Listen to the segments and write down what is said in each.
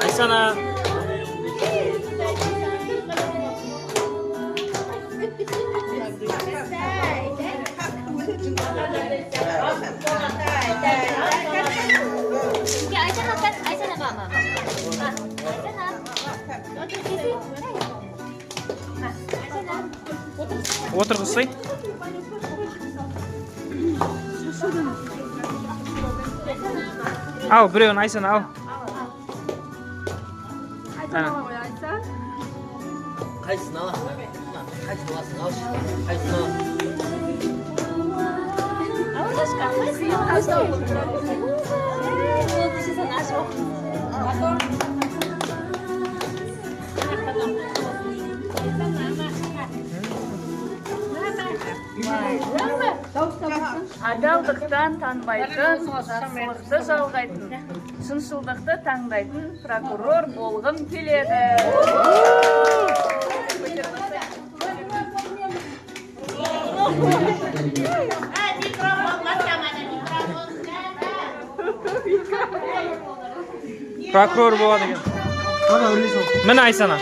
Ayşana. Otur kızsay. Al, bireun Ayşana al. Kaysını al. Kaysını alasın al. Kaysını al. Адалдықтан танбайтын, жақсылықты жалғайтын, шыншылдықты таңдайтын прокурор болғым келеді. Prokuror болады екен. Міне Айсана.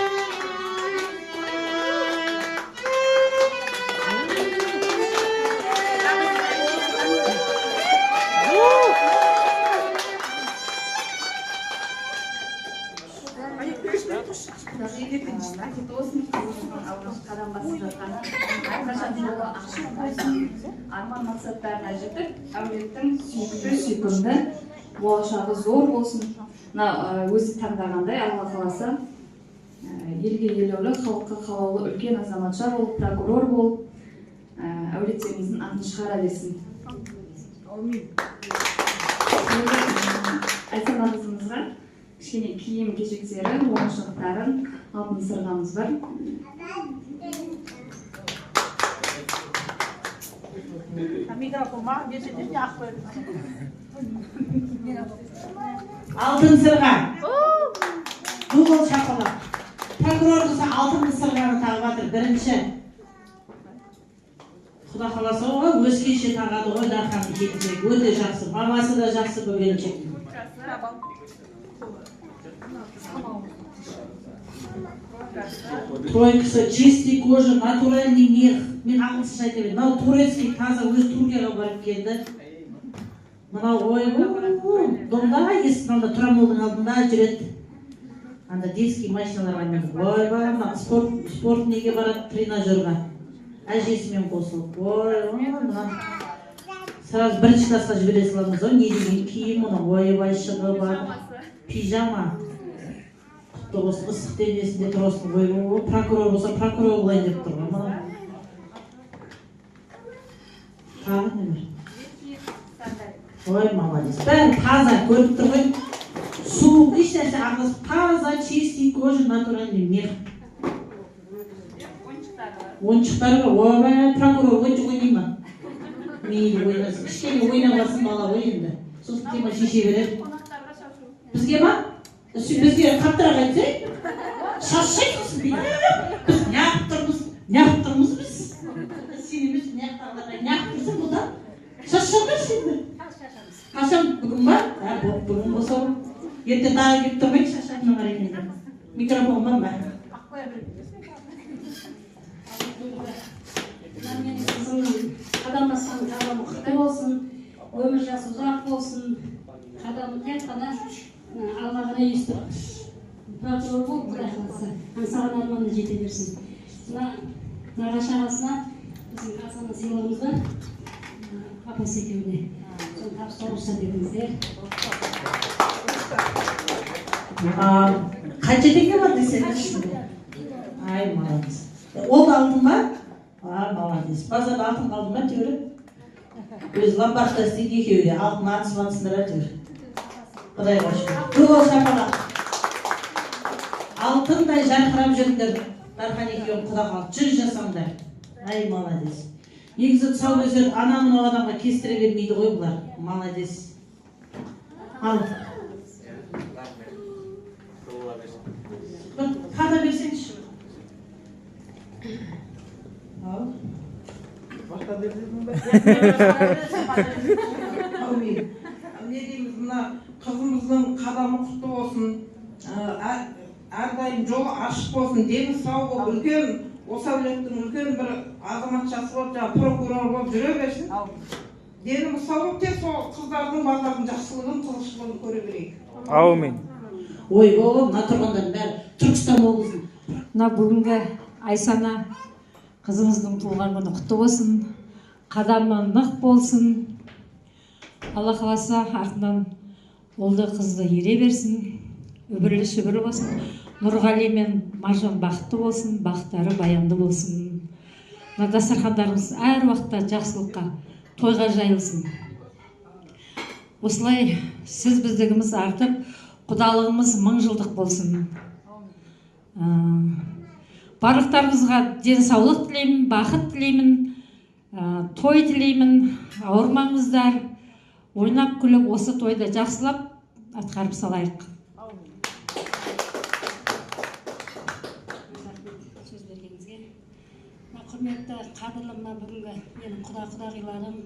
Арман мақсаттарына жетіп, әулеттің сүйкімді болашағы зор болсын. Өзі таңдағандай Алла қаласа елге елеулі, халыққа қалаулы үлкен азаматша болып, прокурор болып, әулеттеріміздің атын шығара берсін. Айсана қызымызға кішкене киім кешектерін, ойыншықтарын алтын сырғамыз бар. Алтын сырға. Бұл шақылы. Прокурор болса алтын сырғаны тағып жатыр. Бірінші. Құда қаласа оға өзгеше тағады ғой дарханын жеткізек. Өте жақсы. Мамасы да жақсы бөгелчек. Тройкасы чистый кожа, натуральный мех. Мен ақылсыз айта беремін. Мынау турецкий таза өз Түркияға барып келді. Мынау ой, домда есіктің алдында тұрамолдың алдында жүреді. Анда детский машиналарға мініп. Ой, мына спорт неге барады тренажерға. Әжесімен қосылып. Ой, мына сразу бірінші классқа жібере саламыз ғой. Не деген киім, оның ойбай шығы бар. Пижама. Құтты болсын, ыстық денесінде тұрсын. Ой, прокурор болса прокурор болайын деп тұр ғой. Тағы не бар? Ой, молодец. Бәрі таза көріп тұр ғой. Суық, еш нәрсе араласып, таза, чистый кожа, натуральный мех. Ойыншықтарға, ойбай, прокурор ойыншық ойнай ма? Мейлі ойнасын. Кішкене ойнамасын бала ғой енді. Сосын тема шеше береді. Бізге ма? Бізге қаттырақ айтсай? Шашшаймыз дейді. Біз неғып тұрмыз біз? Сен емес неғып тұрсың бұда? Шашшамыз енді. Қашан бүгін ба? Бүгін болса ертең тағы келіп тұрмайды шашатыны бар екен. Микрофон бар ма? Менің қызым прокурор бол Құдай қаласа аңсаған арманына жете берсін. Мына нағашы ағасына біздің Асана сыйлығымызға апасы екеуіне соны табыстау рұқсат етіңіздер. Қанша теңге бар десеңізші? Ай, молодец. Ол алдың ба? Молодец. Базарда алтын қалдың ба тегірі? Өз ломбардта істейді екеуі де. Алтын атысып жүр. Құдайға шүкір. Көп ол шапалақ. Алтындай жарқырап жүріңдер. Дархан екеуін құда қалды. 100 жасаңдар. Ай, молодец. Негізі тұсаукесер анамын о адамға кестіре бермейді ғой бұлар. Молодец. Ал. Қада берсеңші. Ал. Бақта бердіңіз бе? Не дейміз, мына қызымыздың қадамы құтты болсын, әрдайым жолы ашық болсын, дені сау болып, үлкен, осы әулеттің үлкен бір азаматшасы болып, прокурор болып жүре берсін. Деніміз сау болып, тек сол қыздардың балалардың жақсылығын, қызықшылығын көре берейік. Аумин. Ой, оғым, мына тұрғандардың бәрі Түркістан облысының. Мына бүгінгі Айсана қызымыздың туылған күні құтты болсын, қадамы нық болсын. Алла қаласа артынан олды қызды ере берсін, өбірлі шүбірі болсын. Нұрғали мен Маржан бақытты болсын, бақыттары баянды болсын. Мына дастархандарымыз әр уақытта жақсылыққа, тойға жайылсын. Осылай сіз біздігіміз артып, құдалығымыз 1000 жылдық болсын. Барлықтарыңызға денсаулық тілеймін, бақыт тілеймін, той тілеймін, ауырмаңыздар, ойнап күліп осы тойды жақсылап атқарып салайық. Сөз бергеніңізге. Құрметті қадірлі мына бүгінгі менің құдағиларым,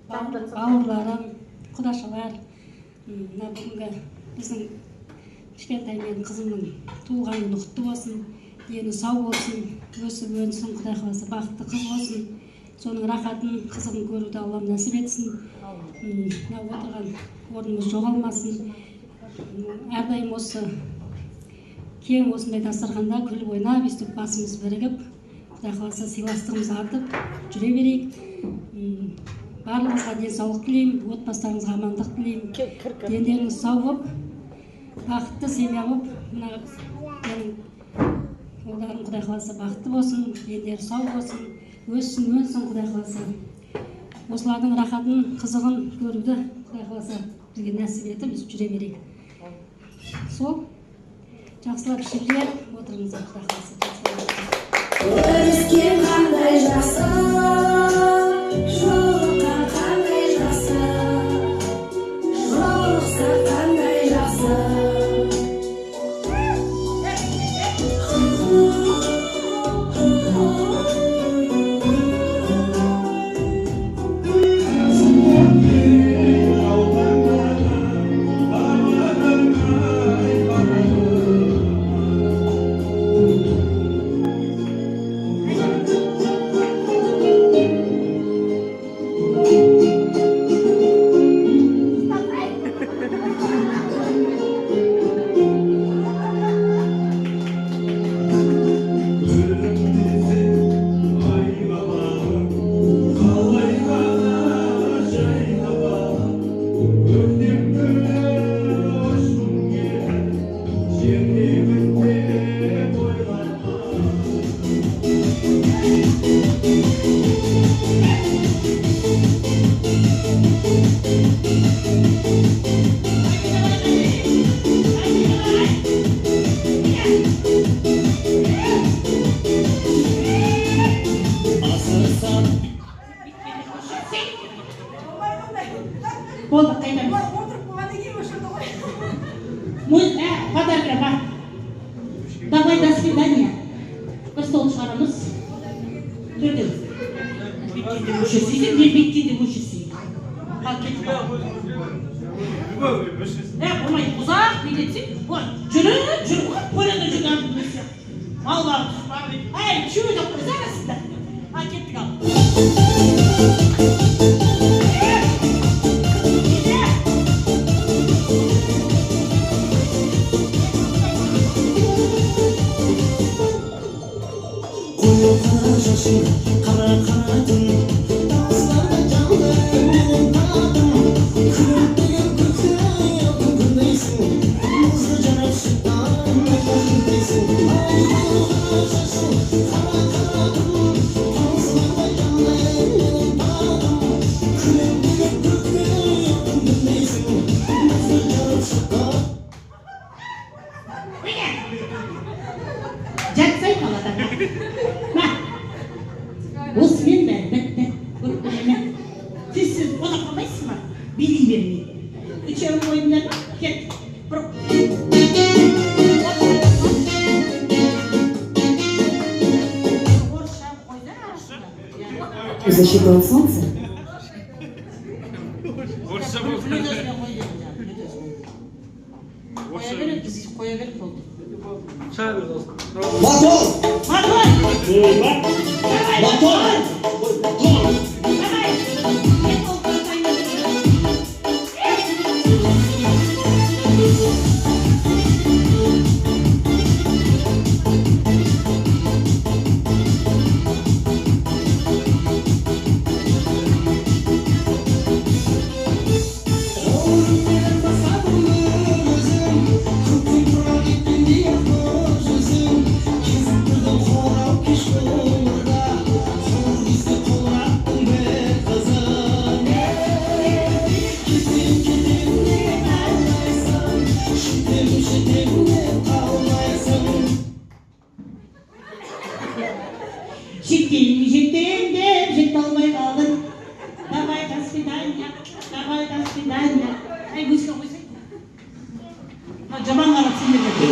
бауырларым, құдашалар, мына бүгінгі біздің кішкентай менің қызымның туылған күні құтты болсын, дені сау болсын, өсіп өнсін, Құдай қаласа бақытты қыз болсын, соның рахатын, қызығын көруді Аллам нәсіп етсін. Мына отырған орнымыз жоғалмасын. Әрдайым осы кең осындай дастарханда күліп ойнап, өстіп басымыз бірігіп, Құдай қаласа сыйластығымыз артып жүре берейік. Барлығыңызға денсаулық тілеймін, отбасыларыңызға амандық тілеймін. Дендеріңіз сау болып, бақытты семья болып, мына менің ұлдарым Құдай қаласа бақытты болсын, дендері сау болсын, өссін, өнсін Құдай қаласа. Осылардың рахатын, қызығын көруді Құдай қаласа бізге нәсіп етіп, біз жүре берейік. Сол жақсылап ішіп отырыңыздар Құдай қаласа. Өріскен қандай жақсы, жолыққан қандай жақсы, жолықса қандай жақсы. Болды, қайдамыз. Подарка бар. Давай, до свидания. Бір стол шығарамыз. Төрдеміз. Беткенде мүшесі, не беткенде мүшесі. Болмайды, ұзақ билетсек, жүріп, қойрада жүрген білмесе. Малбар тұспар, әй, чүйді қойсаңыздар. Кеттік ал. Жатсай қаладан. Осымен бәрі бітті. Көріп сіз ода қалайсыз ма? Билей бермей. Үшеуін ойындар ма? Кет. Защипало солнце. Қоя беріп болды. Мотор! Жеттен деп жете алмай қалдың. Давай, до свидания. Давай, до свидания. Ай, музыка қойсай. Жаман қарап сендерге.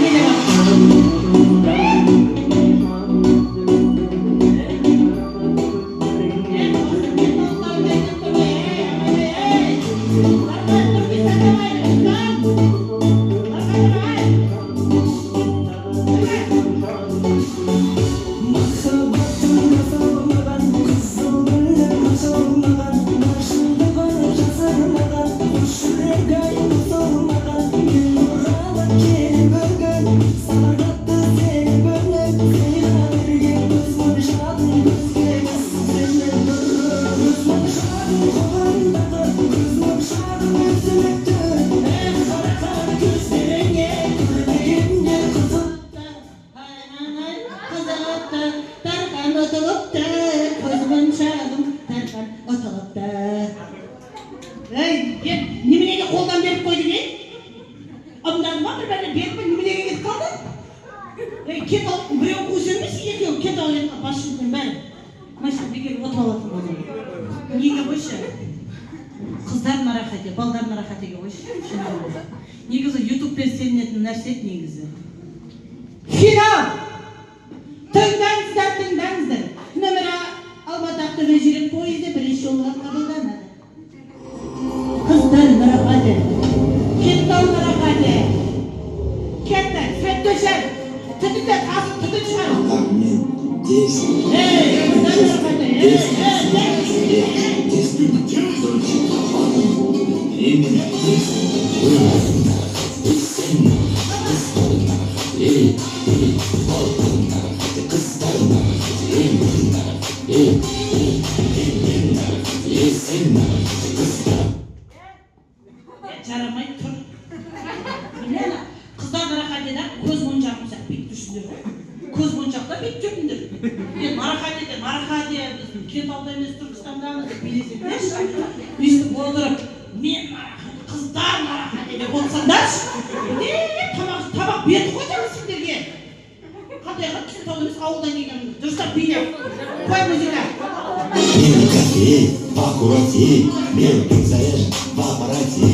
Неменеге қолдан беріп қойдың, Абындағы ма бір бәріне беріп қой, неменеге кетіп қалды? Кет ал, біреу қуыс емес, екеу кет ал енді бас жүздің бәрі. Машина бекер отып алатын болдым. Неге қойшы? Қыздарын рахат ет, балдарын рахат еге қойшы. Негізі ютубпен сенетін нәрсе негізі. Финал! Тыңдаңыздар. Нөмірі Алматы Ақтөбе жүрек пойызы бірінші жолға қабылданады. Қыздар нарахаты, кеттал нарахаты, кетті, свет төшер, түтікті тасып түтік шығар. Қыздар нарахаты, жарамай тұр. Қыздар нарахатеда көз моншағын сәт бейт тұрсыңдар. Көз моншақта бейт жүрдіңдер. Нарахатеде, кентауда емес Түркістандамыз деп билесеңдерші. Өйстіп отырып, мен нарахат, қыздар нарахатеде болсаңдаршы. Табақ берді қойдыңыз сендерге. Қандайға кентауда емес ауылдан келген дұрыстап билеп. Қой музыка. Мир кофей, покуротей, мир пиццерж, в аппарате.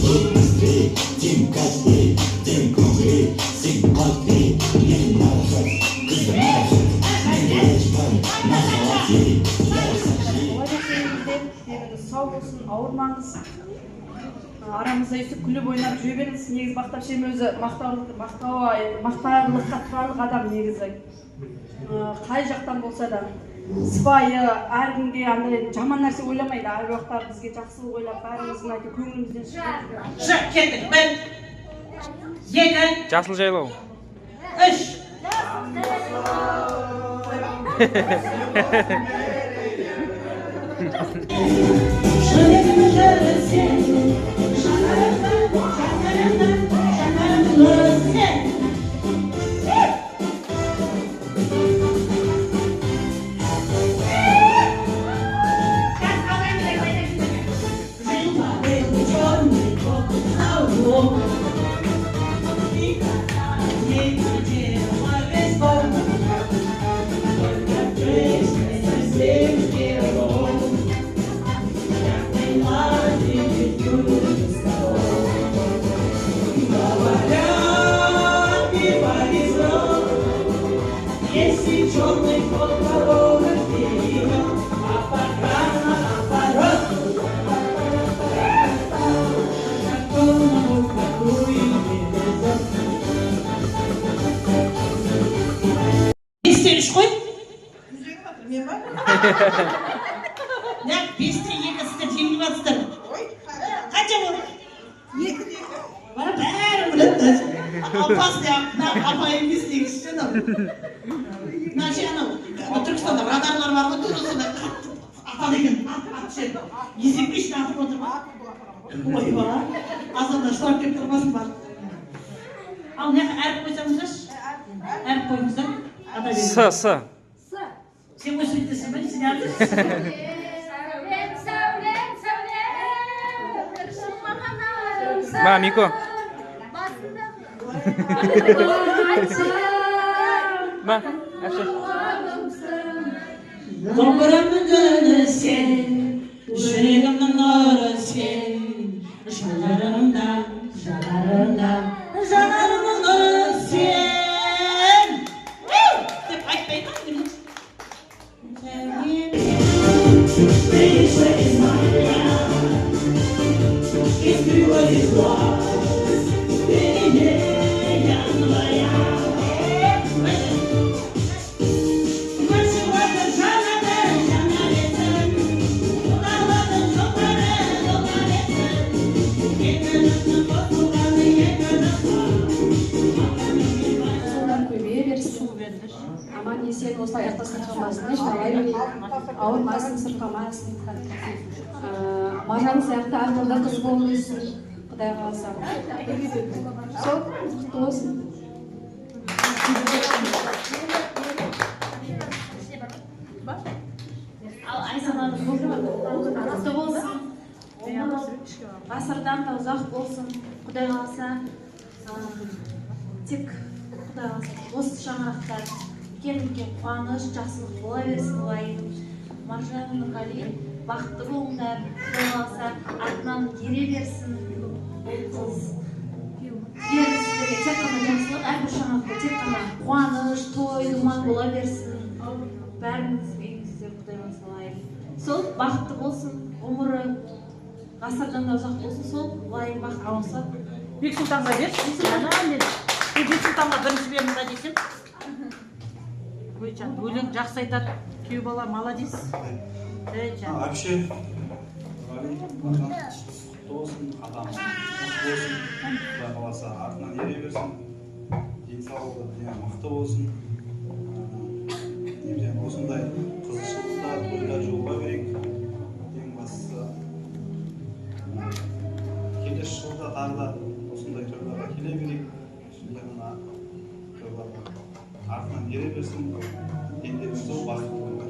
Тут быстрей, тем костей, тем кругей, симпатий. Мен нарахат, қыздар нарахат, мен болачпан, на халате. Сау болсын, ауырмаңыз. Арамызда өйстіп күліп ойнап жүре беріңіз. Негізі Бақтапшем өзі мақтағылыққа тұрарлық адам негізі. Қай жақтан болса да сыпайы, әркімге андай жаман нәрсе ойламайды. Әр уақытта бізге жақсылық ойлап, бәріміздің көңілімізден шығып кеттік. Бір, екі, Жасыл жайлау. үш. Түркістанда радарлар бар ғой, сонда ата деген есепке шақырып отыр ма? Ойбай, азанда шылап кеп тұрмасын бар. Ал не әріп қойсаңыздаршы? Әріп қойыңыздар. С. Сен өсіртесің бе? Сен әріпсіз? Ма, Мико. Ма, әші. Домбырамның гүлі сен, жүрегімнің нұры сен, жанарымда, жанарымның нұры сен. Деп айтпайды ма? Аман есен осылай аяқтасын қалмасын, ешқалай ауырмасын, сырқамасын. Маржан сияқты артында қыз болып өссін, Құдай қаласа. Сол, құтты болсын. Ал Айсананың құтты болсын. Ғасырдан да ұзақ болсын. Құдай қаласа, тек Құдай қаласа осы шаңырақтар үлкен қуаныш, жақсылық бола берсін олайын. Маржан Нұрғали, бақытты болыңдар. Құдай қаласа артынан ере берсін. Қыз сіздерге тек қана жақсылық, әрбір шаңырақта тек қана қуаныш, той, думан бола берсін. Бәріңіз үйіңіздер Құдай қаласа олайын. Сол бақытты болсын, ғұмыры ғасырдан да ұзақ болсын, сол олайын бақытты болса. Бексұлтанға берші. Бексұлтанға бірінші беріңіз десем. Ойчан, өлең жақсы айтады, күйеу бала молодец. Вообще, құтты болсын, адамыз құтты болсын, Құдай қаласа артынан ере берсін, денсаулығы мықты болсын, осындай қызықшылықта, тойда жолға берейік, ең бастысы. Келесі жылда тағы да осындай тойларға келе берейік, артынан ере берсін, ендегі сол бақытты болыңдар.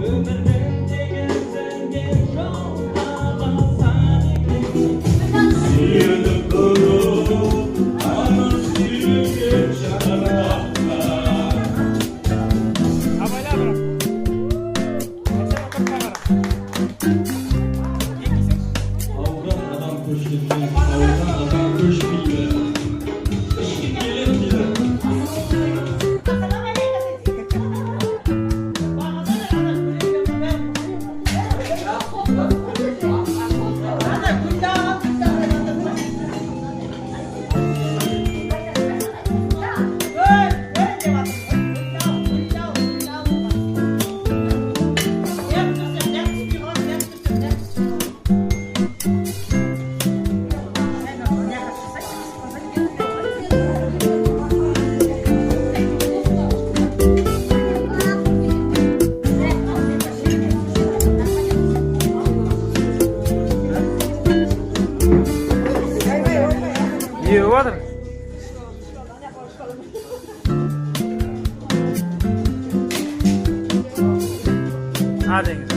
Ömür А деңіз.